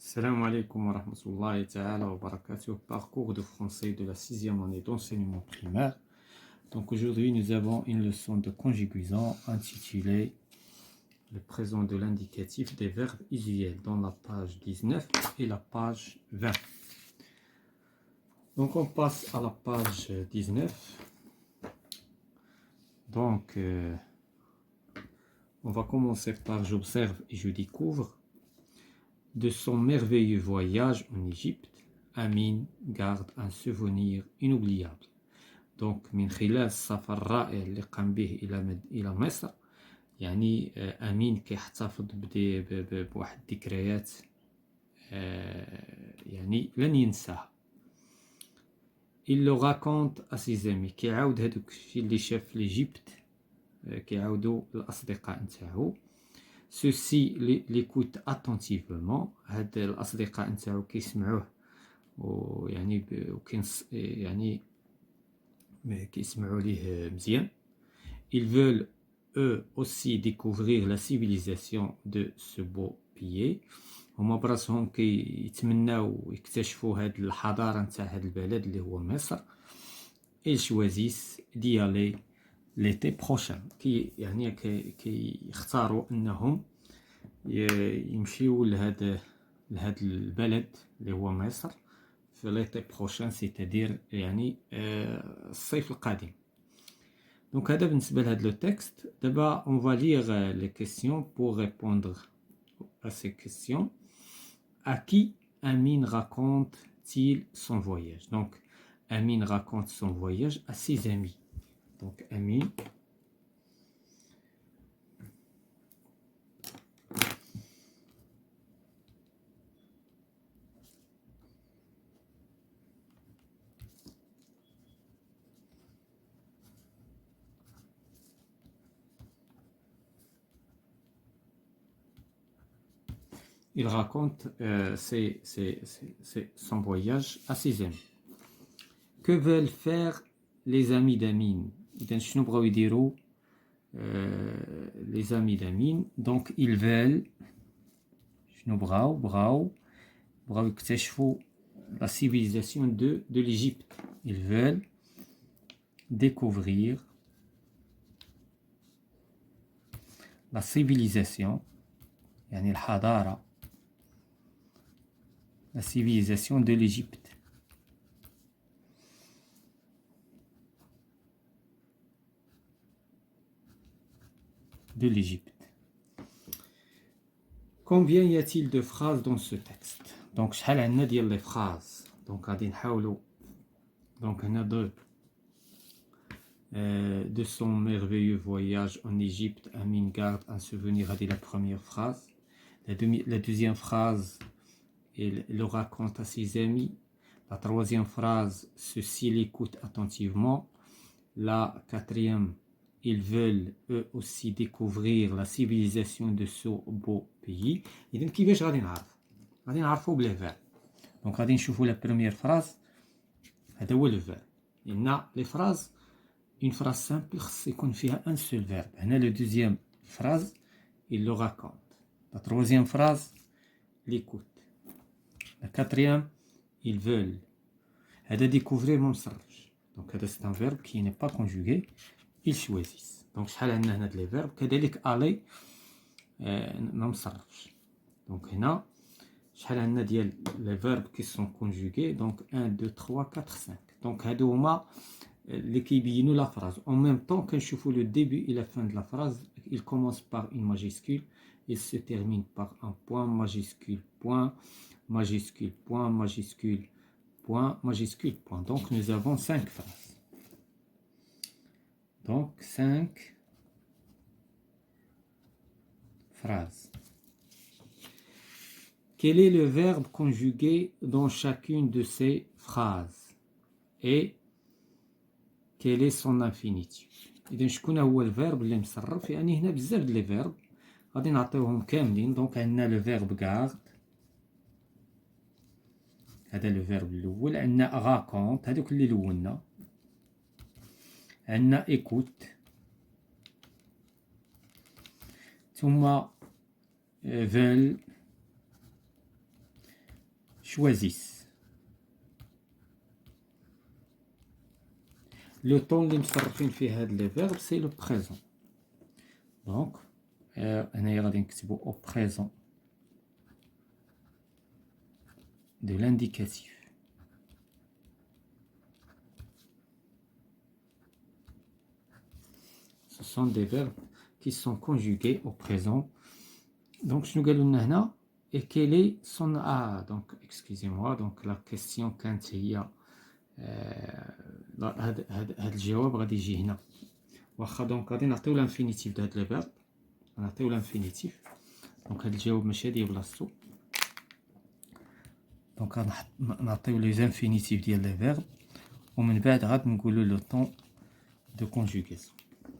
Salam alaikum wa rahmatullahi ta'ala wa barakatuh. Parcours de français de la 6e année d'enseignement primaire. Donc aujourd'hui nous avons une leçon de conjugaison intitulée le présent de l'indicatif des verbes usuels dans la page 19 et la page 20. Donc on passe à la page 19. Donc on va commencer par j'observe et je découvre. De son merveilleux voyage en Égypte, Amin garde un souvenir inoubliable. Donc, من خلال السفر الرائع اللي قام به إلى مصر، يعني أمين كيحتفظ بواحد الذكريات يعني لن ينساها. Il le raconte à ses amis. كيعاود هذوك الشيء اللي شاف في ليجيبت كيعاودوا الأصدقاء نتاعو. Ceux-ci l'écoutent attentivement. هاد الأصدقاء نتاعو كيسمعوه ويعني يعني كيسمعوا ليه مزيان. Ils veulent eux aussi découvrir la civilisation de ce beau pays. هما براسهم كيتمناو يكتشفوا هاد الحضارة نتاع هاد البلد اللي هو مصر. Ils choisissent d'y aller l'été prochain. يعني كيختاروا انهم يمشيو لهذا البلد اللي هو مصر في l'été prochain, c'est-à-dire يعني الصيف القادم. Donc هذا بالنسبه لهذا لو تكست. دابا on va lire les questions pour répondre à ces questions. À qui Amin raconte-t-il son voyage? Donc Amin raconte son voyage à ses amis. Donc Amin il raconte son voyage à ses amis. Que veulent faire les amis d'Amin? شنو بغاو يديروا les amis d'Amin? Donc ils veulent شنو بغاو يكتشفوا la civilisation de l'Égypte. Ils veulent découvrir la civilisation يعني الحضارة la civilisation de l'Égypte. De l'Égypte. Combien y a-t-il de phrases dans ce texte? Donc شحال عندنا ديال لي phrases. Donc غادي نحاولوا donc هنا de son merveilleux voyage en Égypte, Amin garde un souvenir. هذه la première phrase. La deuxième phrase, il le raconte à ses amis. La troisième phrase, ceux-ci l'écoutent attentivement. La quatrième, ils veulent eux aussi découvrir la civilisation de ce beau pays. إذن كيفاش غادي نعرف؟ غادي نعرفوا بلي فيرب. دونك غادي نشوفوا لا بروميير فراز. هذا هو لو فيرب. لأن لي فراز une phrase simple خص يكون فيها un seul verbe. هنا le deuxième phrase, il le raconte. La troisième phrase, l'écoute. La quatrième, ils veulent. هذا découvrir ما مصرفش. Donc هذا c'est un verbe qui n'est pas conjugué. Ils choisissent. Donc شحال عندنا هنا لي فيرب. كذلك aller ما مصرفش. Donc هنا شحال عندنا ديال les verbes qui sont conjugués. Donc 1 2 3 4 5. Donc هادو هما اللي كيبينوا la phrase. En même temps كنشوفوا le début et la fin de la phrase. Il commence par une majuscule. Il se termine par un point majuscule, point, majuscule, point, majuscule, point, majuscule, point. Donc nous avons 5 phrases. Donc 5 phrases. Quel est le verbe conjugué dans chacune de ces phrases? Et quel est son infinitif? إذا شكون هو الفيرب اللي مصرف؟ يعني هنا بزاف د لي فيرب غادي نعطيوهم كاملين. دونك عندنا لو فيرب غارد، هذا لو فيرب الاول. عندنا راكونت، هذوك اللي لولنا. عندنا ايكوت، ثم فول، choisissent. Le temps اللي مصرفين فيه هاد les verbes c'est le présent. Donc هنايا غادي نكتبو au présent de l'indicatif. Ce sont des verbes qui sont conjugués au présent. Donc je nous dis et quel est son donc excusez-moi, donc la question quand il y a هاد الجواب غادي يجي هنا. واخا دونك غادي نعطيو l'infinitif de هاد le verbe, نعطيو l'infinitif. دونك هاد الجواب ماشي هادي بلاصتو. دونك غنعطيو لي زانفينيتيف ديال لي فيرب ومن بعد غادي نقولوا لو طون دو كونجوغاسيون.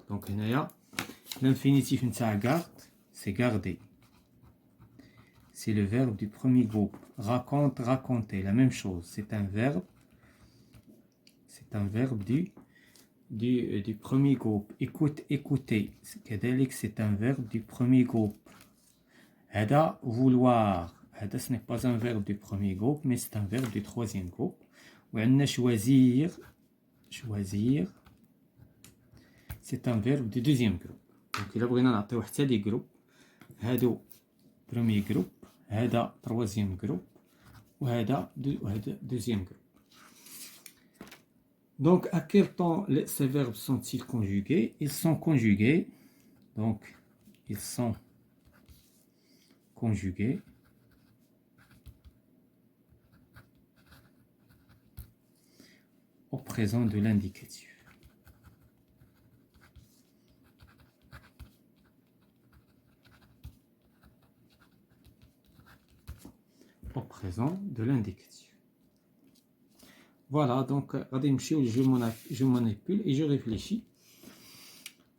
دونك هنايا l'infinitif نتاع garde c'est garder. C'est le verbe du premier groupe. Raconte, raconter, la même chose. C'est un verbe du premier groupe. Écoute, écouter. C'est un verbe du premier groupe. Hada, vouloir. Hada, ce n'est pas un verbe du premier groupe, mais c'est un verbe du troisième groupe. Ou choisir. Choisir. C'est un verbe du deuxième groupe. Donc, il a besoin d'un des groupes. Hado, premier groupe. Hada, troisième groupe. Ou hada, deuxième groupe. Donc, à quel temps ces verbes sont-ils conjugués? Ils sont conjugués. Donc, ils sont conjugués au présent de l'indicatif. Au présent de l'indicatif. Voilà, donc je manipule et je réfléchis.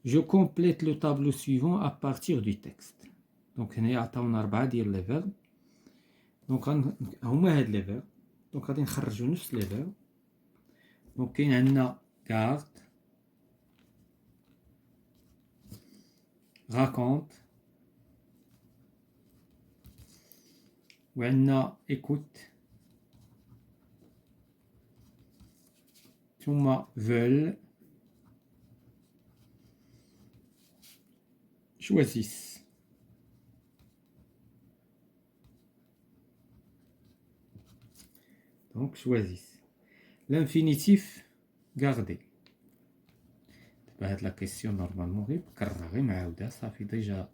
Je complète le tableau suivant à partir du texte. Donc, on a 4 ديال les verbes. Donc, هما هاد les verbes. Donc, غادي نخرجوا نفس les verbes. Donc, كاين عندنا garde, raconte, وعندنا écoute, ثم veulent, choisissent. Donc, choisissent. L'infinitif, garder. La question normalement غير معاودة صافي ديجا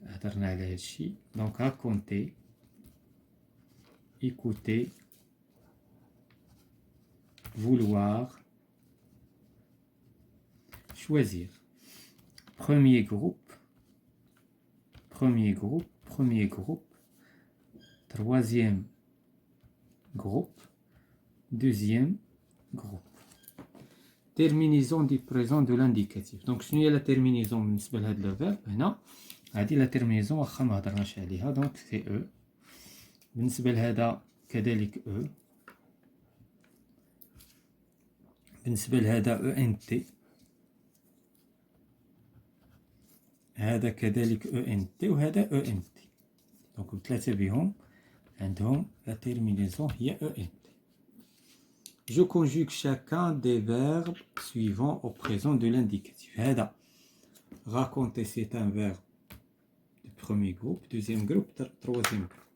هضرنا على هادشي. Donc, raconter, écouter, vouloir, choisir. Premier groupe, troisième groupe, deuxième groupe. Terminaison du présent de l'indicatif. Donc, شنو هي la terminaison بالنسبة لهاد le verbe هنا؟ هادي la terminaison واخا ما هضرناش عليها. Donc, c'est e. بالنسبة لهذا كذلك e. بالنسبة لهذا ENT. هذا كذلك ENT وهذا ENT. دونك بثلاثة بهم عندهم la terminaison هي ENT. Je conjugue chacun des verbes suivants au présent de l'indicatif. هذا raconter c'est un verbe du premier groupe, deuxième groupe, troisième groupe.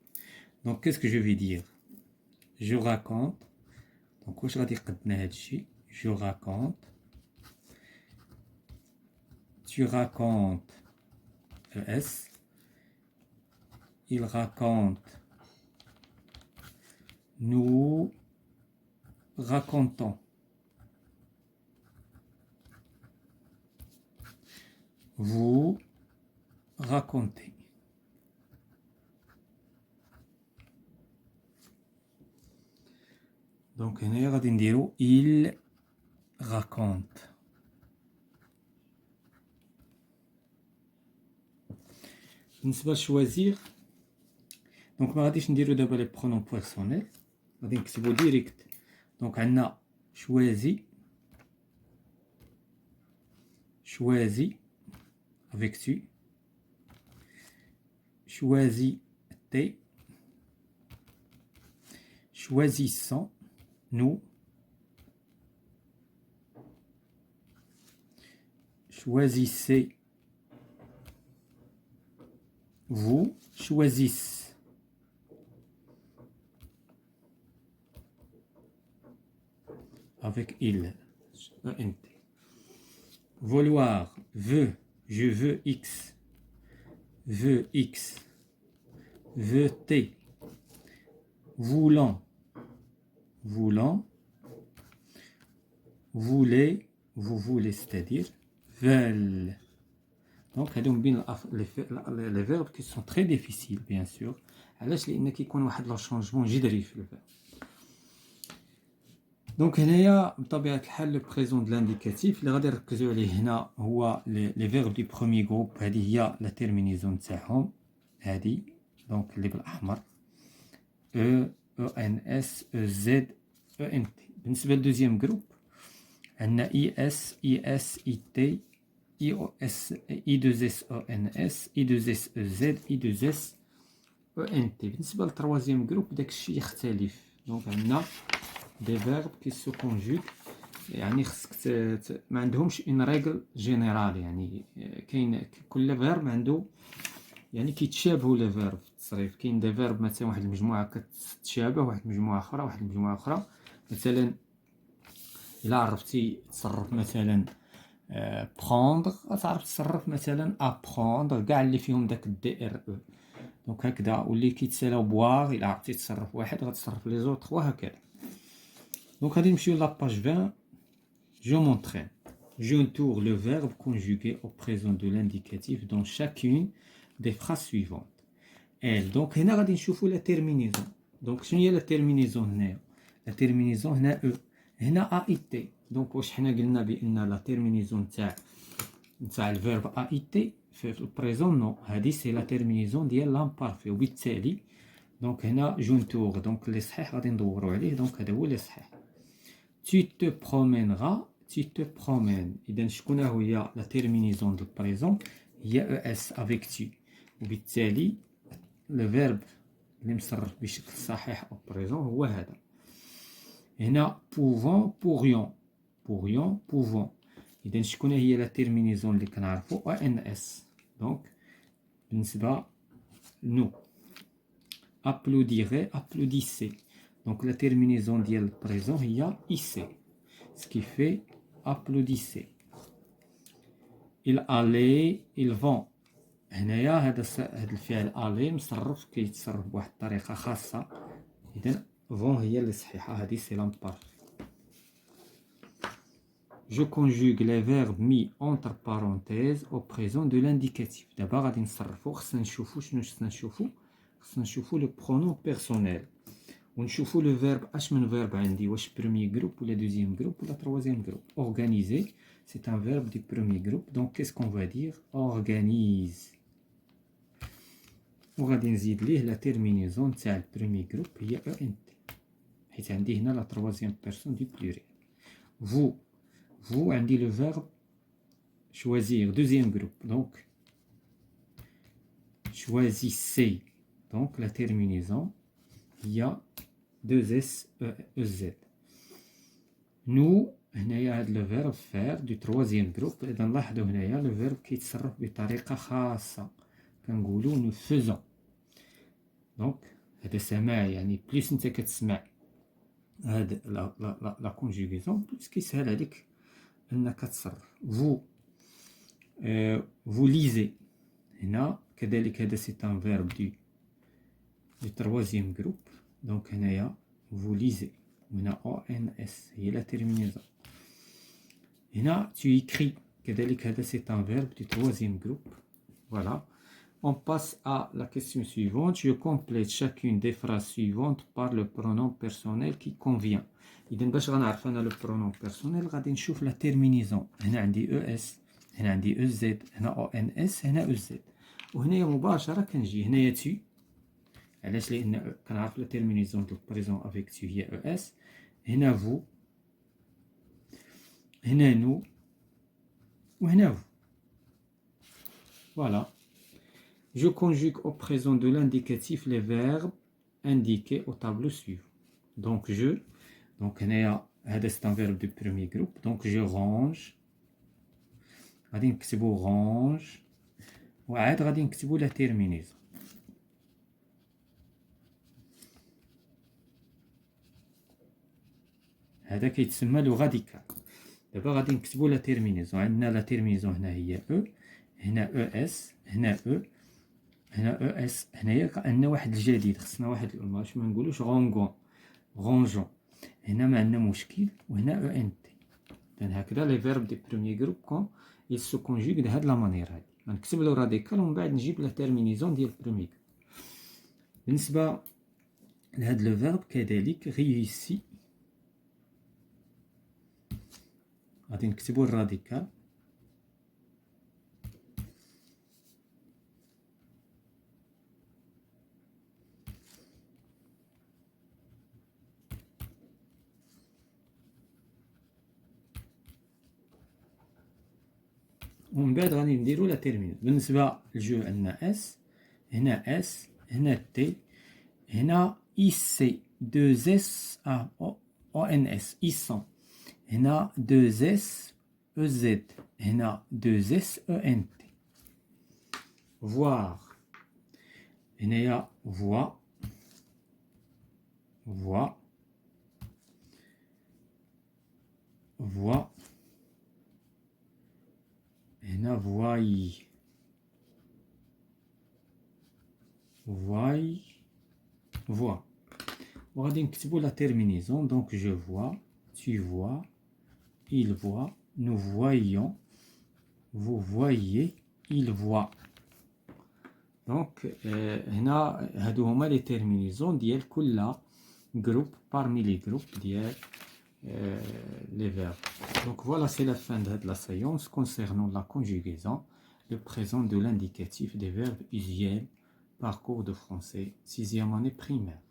Donc qu'est-ce que je vais dire? Je raconte. Donc واش غادي قدنا هذا الشيء؟ Je raconte. Tu racontes. ES. Il raconte. Nous racontons. Vous racontez. Donc هنا غادي نديرو il raconte. بالنسبة لشوازيغ دونك ما غاديش نديرو دابا لي برونون بيرسونيل غادي نكتبو ديريكت. دونك عندنا choisi avec tu, choisi t'es, choisissons, nous choisissez, vous choisissez. Avec il, ENT. Vouloir, veut, je veux X, veut X, veut T. Voulant, voulant, voulez, vous voulez, c'est-à-dire veulent. Donc, les verbes qui sont très difficiles, bien sûr. علاش لأن كيكون واحد لو شونجمون جذري في الفيرب. دونك هنايا بطبيعة الحال لو بريزون دو لانديكاتيف اللي غادي نركزو عليه هنا هو لي فيرب دو بروميي جروب. هذه هي لا تيرمينيزون تاعهم، هذه دونك اللي بالأحمر او ان اس او زد او ان تي. بالنسبة للدوزيام جروب عندنا اي اس اي تي اي او اس اي 2 اس او ان اس اي 2 اس او زد اي 2 اس او ان تي. بالنسبة للتروازيام جروب داكشي يختلف. دونك عندنا دي فيرب كي سو كونجوغ، يعني خصك ما عندهمش اون ريغل جينيرال، يعني كاين كل فيرب عنده يعني كيتشابهوا لي فيرب في التصريف. كاين دي فيرب مثلا واحد المجموعه كتشابه واحد المجموعه اخرى، واحد المجموعه اخرى. مثلا الا عرفتي تصرف مثلا بروندر، غتعرف تصرف مثلا ابروندر كاع اللي فيهم داك دي ار او. دونك هكذا. واللي كيتسالاو بواغ الا عرفتي تصرف واحد غتصرف لي زوطخ وهكذا. Donc, allez, monsieur, la page 20, je m'entraîne. J'entoure le verbe conjugué au présent de l'indicatif dans chacune des phrases suivantes. Elle. Donc, هنا غادي نشوفوا la terminaison. Donc, شنو هي la terminaison هنايا؟ La terminaison هنا e. هنا AIT. Donc, واش حنا قلنا بأن la terminaison تاع الفيرب AIT في البريزون؟ نو، هذه سي la terminaison ديال l'imparfait. وبالتالي دونك هنا جونتور، دونك اللي صحيح غادي ندوروا عليه. دونك هذا هو اللي صحيح. Tu te promèneras, tu te promènes. إذا شكون هي la terminaison du présent؟ هي ES avec tu. وبالتالي le verbe اللي مصرف بشكل صحيح au présent هو هذا. هنا pouvons, pourrions, pourrions, pouvons. إذا شكون هي la terminaison اللي كنعرفو؟ ENS. دونك بالنسبة nous. Applaudirait, applaudissez. Donc la terminaison ديال البريزون هي IC. Ce qui fait applaudissez. Il allait, ils vont. هنايا هذا الفعل aller مصرف كيتصرف بواحد الطريقة خاصة. إذا vont هي اللي صحيحة، هذه سي l'imparfait. Je conjugue les verbes mis entre parenthèses au présent de l'indicatif. دابا غادي نصرفو، خصنا نشوفو شنو خصنا نشوفو. خصنا نشوفو لو برونون بيرسونيل ونشوفو لو فيرب. اش من فيرب عندي؟ واش بروميي جروب ولا دوزيام جروب ولا تروازيام جروب؟ اورغانيزي سي ان فيرب دو بروميي جروب. دونك كيس كون فا دير؟ اورغانيز. وغادي نزيد ليه لا تيرمينيزون تاع البروميي جروب هي او ان تي، حيت عندي هنا لا تروازيام بيرسون دو بلوريال. فو عندي لو فيرب choisir دوزيام جروب. دونك choisissez. Donc la terminaison هي 2S E Z. Nous هنايا هاد لو فيرب فير دو تروازيام جروب. إذا نلاحظو هنايا لو فيرب كيتصرف بطريقة خاصة، كنقولو نو فوزون. دونك هذا سماع، يعني بليس نتا كتسمع هاد لا كونجوغيزون بليس كيسهل عليك أنك تصرف. فو ليزي. هنا كذلك هذا سي ان فيرب du troisième groupe. Donc هنايا vous lisez. هنا ONS هي la terminaison. هنا tu écris. كذلك هذا c'est un verbe du troisième groupe. Voilà. On passe à la question suivante. Je complète chacune des phrases suivantes par le pronom personnel qui convient. إذا باش غنعرف أنا le pronom personnel غادي نشوف la terminaison. هنا عندي ES، هنا عندي EZ، هنا ONS، هنا EZ. وهنايا مباشرة كنجي هنايا tu. علاش؟ لأن كنعرف لا تيرمينيزون دو بريزون افيك تو هي او اس. هنا فو، هنا نو، وهنا فو. فوالا. Je conjugue au présent de l'indicatif les verbes indiqués au tableau suivant. Donc je, donc c'est un verbe du premier groupe. Donc je range. غادي نكتبو range وعاد غادي نكتبو la terminaison. هذا كيتسمى لو غاديكال. دابا غادي نكتبو لا تيرمينيزون. عندنا لا تيرمينيزون هنا هي او، هنا او اس، هنا او، هنا او اس. هنايا عندنا واحد الجديد، خصنا واحد باش ما نقولوش غونغون غونجون. هنا ما عندنا مشكل، وهنا او ان تي. اذا هكذا لي فيرب دي بروميي جروب كون il se conjugue de هاد لا مانير هادي. غنكتب له راديكال ومن بعد نجيب لا تيرمينيزون ديال بروميي جروب. بالنسبه لهاد لو فيرب كذلك réussi غادي نكتبو الراديكال ومن بعد غادي نديرو لا تيرمينيزون. بالنسبه للجو عندنا اس، هنا اس، هنا تي، هنا اي سي، دو اس او ان اس، ايسون. هنا دو اس او زد، هنا دو اس او ان تي. voir هنايا voix voix voix. هنا voy voy voix. وغادي نكتبو لا تيرمينيزون. دونك je vois, tu vois, il voit, nous voyons, vous voyez, il voit. دونك هنا هادو هما لي تيرمينيزون ديال كل جروب parmi les groupes ديال les verbes. Donc voilà, c'est la fin de la séance concernant la conjugaison, le présent de l'indicatif des verbes usuels, parcours de français, 6e année primaire.